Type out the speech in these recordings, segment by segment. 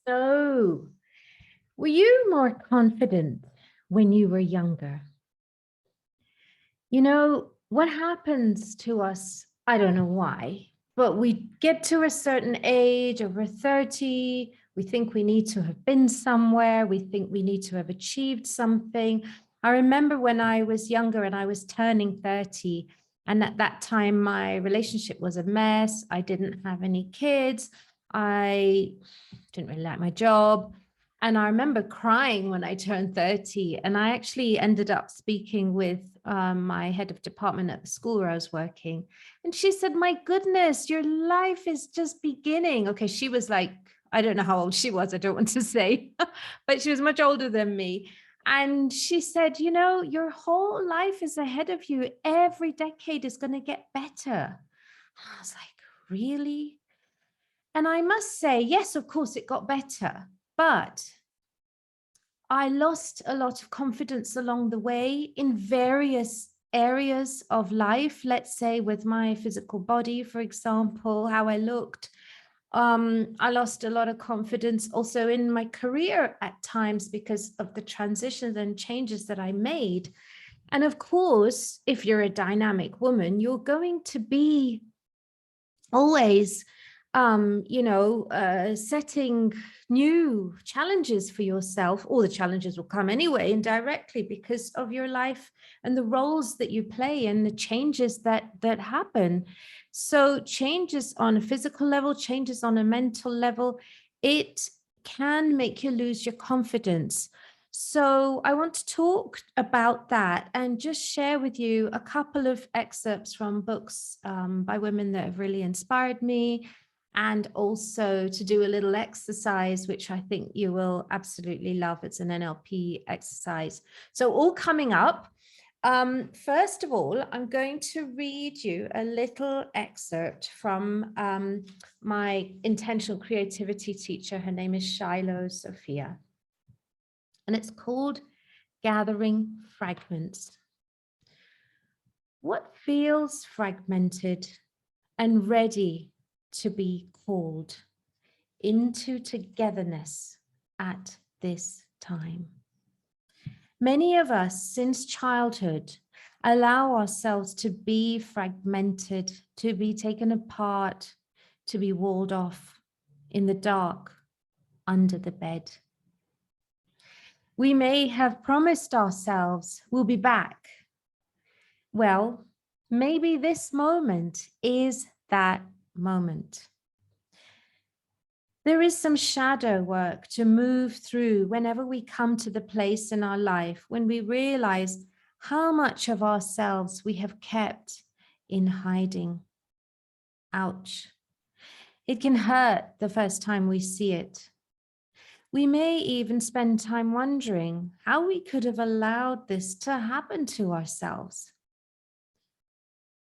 So, were you more confident when you were younger? You know, what happens to us, I don't know why, but we get to a certain age, over 30, we think we need to have been somewhere, we think we need to have achieved something. I remember when I was younger and I was turning 30, and at that time, my relationship was a mess. I didn't have any kids. I didn't really like my job. And I remember crying when I turned 30. And I actually ended up speaking with my head of department at the school where I was working. And she said, "My goodness, your life is just beginning." Okay, she was like, I don't know how old she was, I don't want to say, but she was much older than me. And she said, "You know, your whole life is ahead of you. Every decade is going to get better." I was like, really? And I must say, yes, of course, it got better, but I lost a lot of confidence along the way in various areas of life. Let's say with my physical body, for example, how I looked. I lost a lot of confidence also in my career at times because of the transitions and changes that I made. And of course, if you're a dynamic woman, you're going to be always setting new challenges for yourself. All the challenges will come anyway indirectly because of your life and the roles that you play and the changes that happen. So changes on a physical level, changes on a mental level, it can make you lose your confidence. So I want to talk about that and just share with you a couple of excerpts from books by women that have really inspired me, and also to do a little exercise, which I think you will absolutely love. It's an NLP exercise. So all coming up. First of all, I'm going to read you a little excerpt from my intentional creativity teacher. Her name is Shiloh Sophia. And it's called Gathering Fragments. What feels fragmented and ready to be called into togetherness at this time? Many of us since childhood allow ourselves to be fragmented, to be taken apart, to be walled off in the dark, under the bed. We may have promised ourselves we'll be back. Well, maybe this moment is that moment. There is some shadow work to move through whenever we come to the place in our life when we realize how much of ourselves we have kept in hiding. Ouch. It can hurt the first time we see it. We may even spend time wondering how we could have allowed this to happen to ourselves.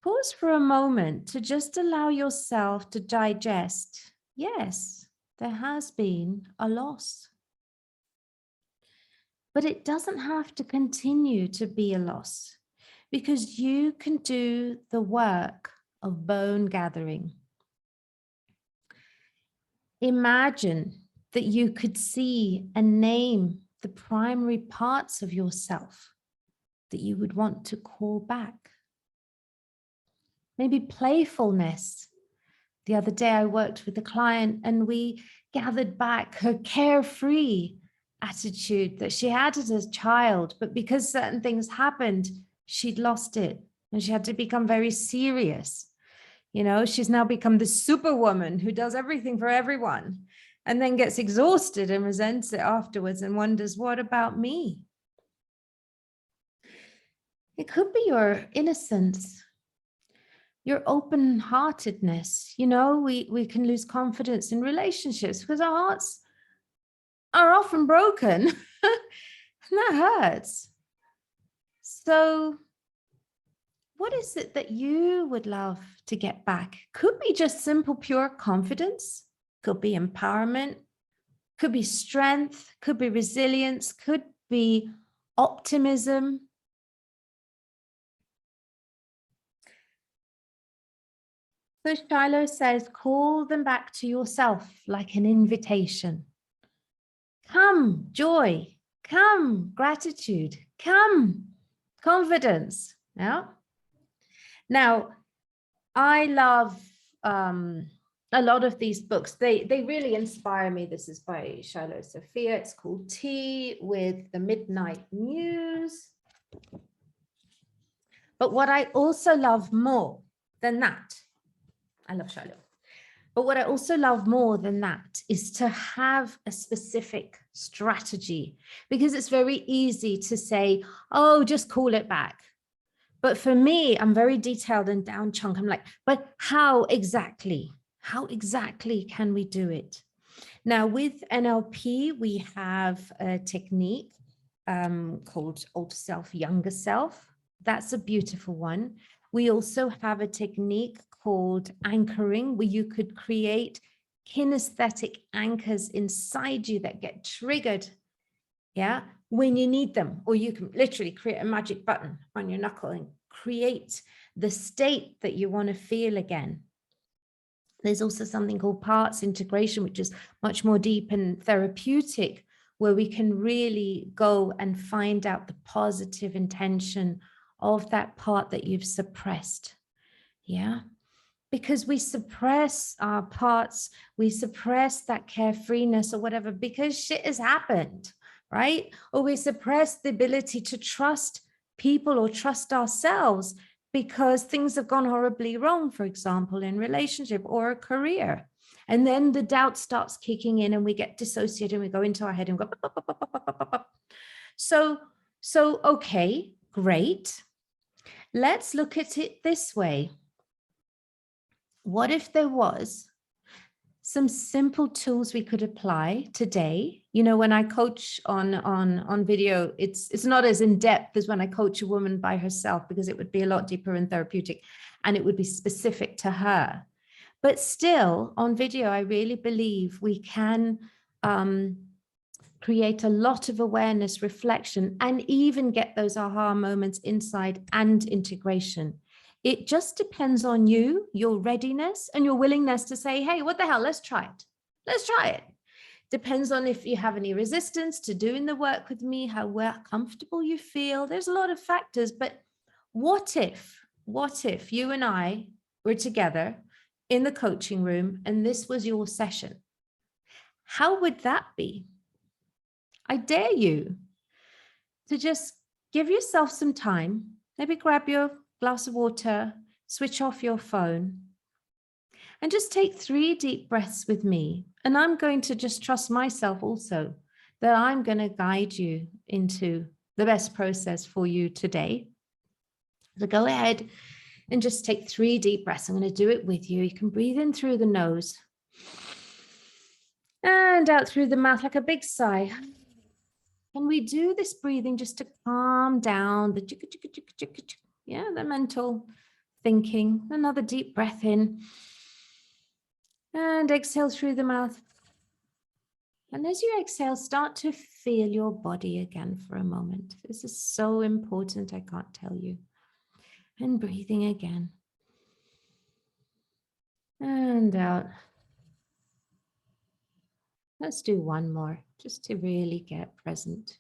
Pause for a moment to just allow yourself to digest. Yes, there has been a loss. But it doesn't have to continue to be a loss because you can do the work of bone gathering. Imagine that you could see and name the primary parts of yourself that you would want to call back. Maybe playfulness. The other day I worked with a client and we gathered back her carefree attitude that she had as a child, but because certain things happened, she'd lost it and she had to become very serious. You know, she's now become the superwoman who does everything for everyone and then gets exhausted and resents it afterwards and wonders, what about me? It could be your innocence, your open-heartedness. You know, we can lose confidence in relationships because our hearts are often broken and that hurts. So what is it that you would love to get back? Could be just simple, pure confidence, could be empowerment, could be strength, could be resilience, could be optimism. So Shiloh says, call them back to yourself like an invitation. Come, joy. Come, gratitude. Come, confidence. Yeah. Now, I love a lot of these books. They really inspire me. This is by Shiloh Sophia. It's called Tea with the Midnight Muse. But what I also love more than that, I love Shiloh. But what I also love more than that is to have a specific strategy, because it's very easy to say, oh, just call it back. But for me, I'm very detailed and down chunk. I'm like, but how exactly? How exactly can we do it? Now, with NLP, we have a technique called Old Self, Younger Self. That's a beautiful one. We also have a technique called anchoring, where you could create kinesthetic anchors inside you that get triggered, yeah, when you need them. Or you can literally create a magic button on your knuckle and create the state that you want to feel again. There's also something called parts integration, which is much more deep and therapeutic, where we can really go and find out the positive intention of that part that you've suppressed. Yeah, because we suppress our parts, we suppress that carefreeness or whatever, because shit has happened, right? Or we suppress the ability to trust people or trust ourselves because things have gone horribly wrong, for example, in relationship or a career. And then the doubt starts kicking in and we get dissociated and we go into our head and go, bop, bop, bop, bop, bop, bop. So, okay, great. Let's look at it this way. What if there was some simple tools we could apply today? You know, when I coach on video, it's not as in depth as when I coach a woman by herself, because it would be a lot deeper and therapeutic and it would be specific to her. But still, on video, I really believe we can create a lot of awareness, reflection, and even get those aha moments inside and integration. It just depends on you, your readiness and your willingness to say, hey, what the hell, let's try it. Let's try it. Depends on if you have any resistance to doing the work with me, how comfortable you feel. There's a lot of factors, but what if you and I were together in the coaching room and this was your session? How would that be? I dare you to just give yourself some time, maybe grab your glass of water, switch off your phone, and just take 3 deep breaths with me. And I'm going to just trust myself also that I'm going to guide you into the best process for you today. So go ahead and just take 3 deep breaths. I'm going to do it with you. You can breathe in through the nose and out through the mouth like a big sigh. And we do this breathing just to calm down the the mental thinking. Another deep breath in and exhale through the mouth. And as you exhale, start to feel your body again for a moment. This is so important, I can't tell you. And breathing again. And out. Let's do one more, just to really get present.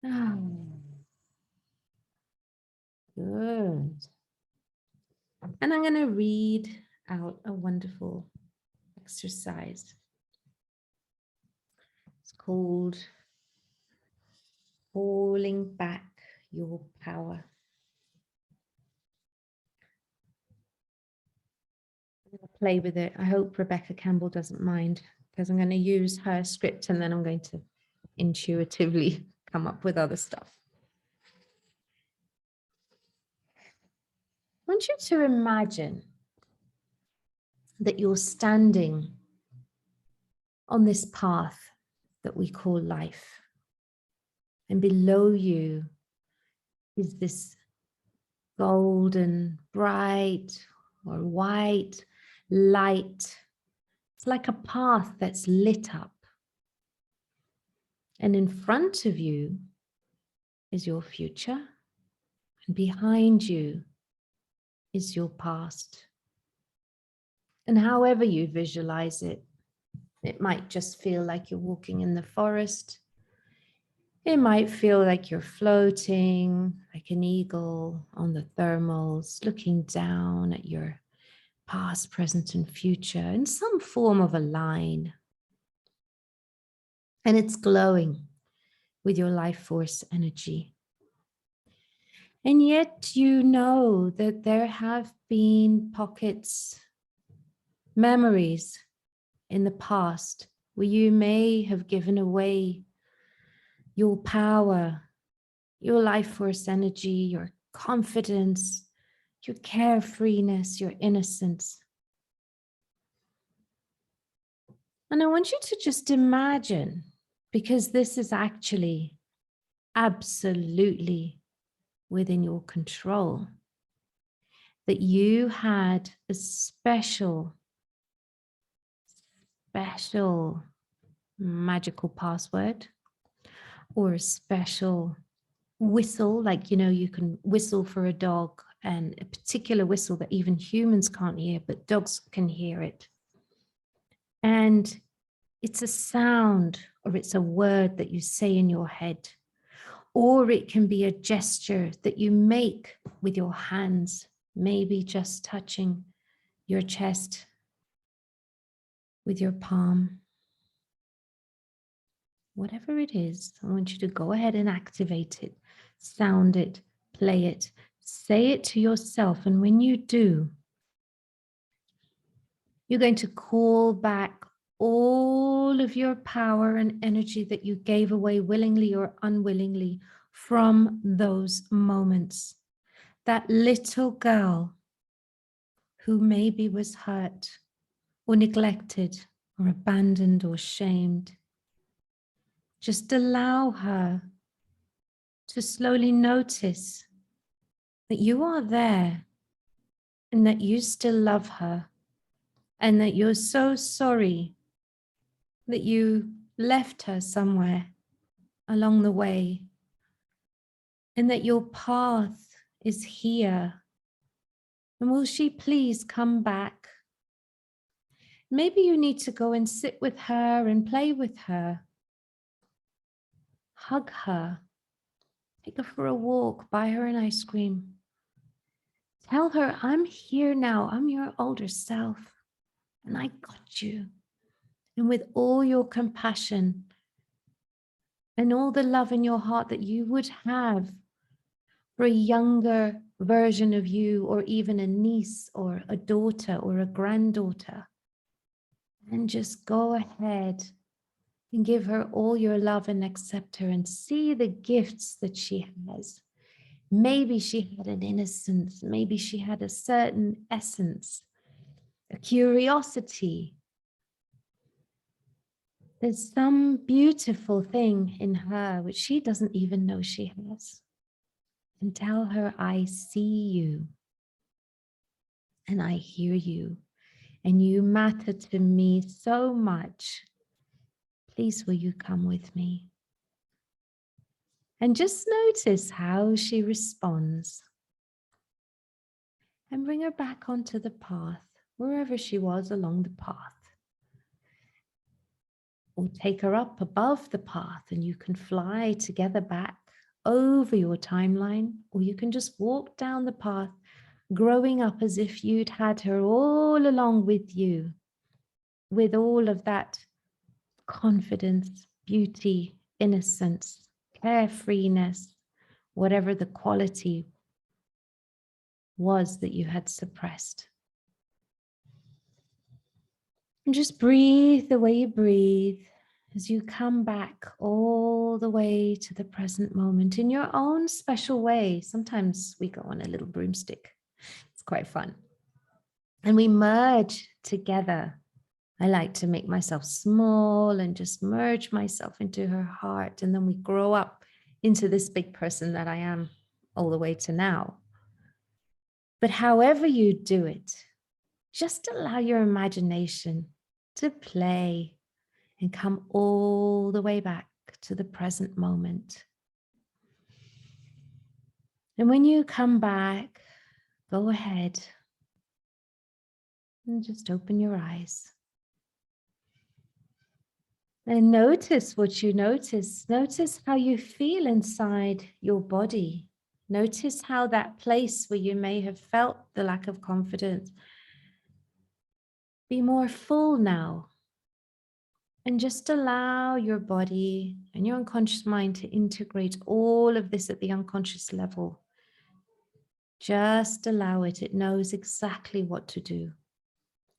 Oh, good. And I'm going to read out a wonderful exercise. It's called Holding Back Your Power. I'm going to play with it. I hope Rebecca Campbell doesn't mind, because I'm going to use her script and then I'm going to intuitively come up with other stuff. I want you to imagine that you're standing on this path that we call life. And below you is this golden, bright or white light. It's like a path that's lit up. And in front of you is your future. And behind you is your past. And however you visualize it, It might just feel like you're walking in the forest. It might feel like you're floating like an eagle on the thermals, looking down at your past, present, and future in some form of a line. And it's glowing with your life force energy. And yet you know that there have been pockets, memories in the past where you may have given away your power, your life force energy, your confidence, your carefreeness, your innocence. And I want you to just imagine, because this is actually absolutely within your control, that you had a special magical password or a special whistle, like, you know, you can whistle for a dog, and a particular whistle that even humans can't hear, but dogs can hear it. And it's a sound, or it's a word that you say in your head, or it can be a gesture that you make with your hands, maybe just touching your chest with your palm. Whatever it is, I want you to go ahead and activate it, sound it, play it, say it to yourself. And when you do, you're going to call back all of your power and energy that you gave away willingly or unwillingly from those moments. That little girl who maybe was hurt or neglected or abandoned or shamed. Just allow her to slowly notice that you are there and that you still love her and that you're so sorry that you left her somewhere along the way and that your path is here. And will she please come back? Maybe you need to go and sit with her and play with her. Hug her. Take her for a walk. Buy her an ice cream. Tell her, I'm here now. I'm your older self. And I got you. And with all your compassion and all the love in your heart that you would have for a younger version of you, or even a niece or a daughter or a granddaughter, and just go ahead and give her all your love and accept her and see the gifts that she has. Maybe she had an innocence, maybe she had a certain essence, a curiosity. There's some beautiful thing in her which she doesn't even know she has. And tell her, I see you and I hear you and you matter to me so much. Please, will you come with me? And just notice how she responds. And bring her back onto the path, wherever she was along the path. Or take her up above the path and you can fly together back over your timeline, or you can just walk down the path, growing up as if you'd had her all along with you, with all of that confidence, beauty, innocence, carefreeness, whatever the quality was that you had suppressed. And just breathe the way you breathe as you come back all the way to the present moment in your own special way. Sometimes we go on a little broomstick. It's quite fun. And we merge together. I like to make myself small and just merge myself into her heart. And then we grow up into this big person that I am all the way to now. But however you do it, just allow your imagination to play and come all the way back to the present moment. And when you come back, go ahead and just open your eyes. And notice what you notice. Notice how you feel inside your body. Notice how that place where you may have felt the lack of confidence, be more full now. And just allow your body and your unconscious mind to integrate all of this at the unconscious level. Just allow it. It knows exactly what to do.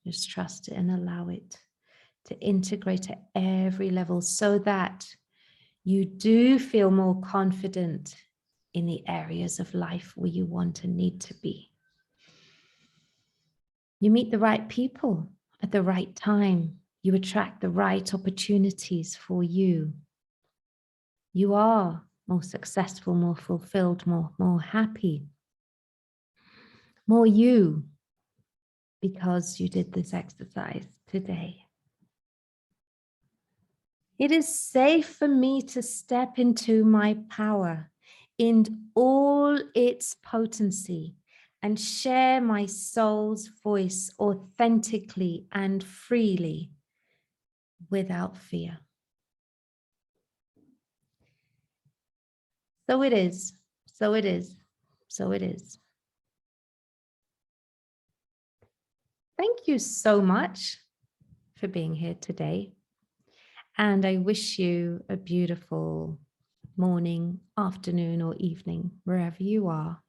Just trust it and allow it to integrate at every level so that you do feel more confident in the areas of life where you want and need to be. You meet the right people at the right time. You attract the right opportunities for you. You are more successful, more fulfilled, more happy, more you, because you did this exercise today. It is safe for me to step into my power in all its potency and share my soul's voice authentically and freely without fear. So it is, so it is, so it is. Thank you so much for being here today. And I wish you a beautiful morning, afternoon, or evening, wherever you are.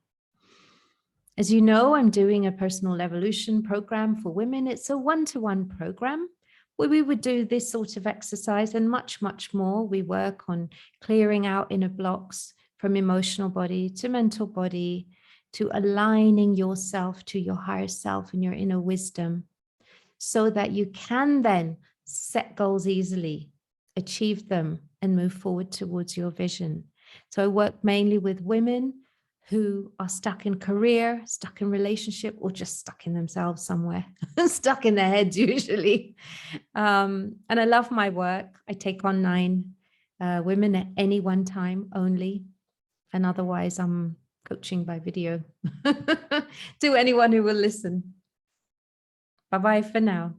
As you know, I'm doing a personal evolution program for women. It's a one-to-one program where we would do this sort of exercise and much, much more. We work on clearing out inner blocks from emotional body to mental body, to aligning yourself to your higher self and your inner wisdom, so that you can then set goals easily, achieve them, and move forward towards your vision. So I work mainly with women who are stuck in career, stuck in relationship, or just stuck in themselves somewhere, stuck in their heads usually. And I love my work. I take on 9 women at any one time only. And otherwise I'm coaching by video to anyone who will listen. Bye-bye for now.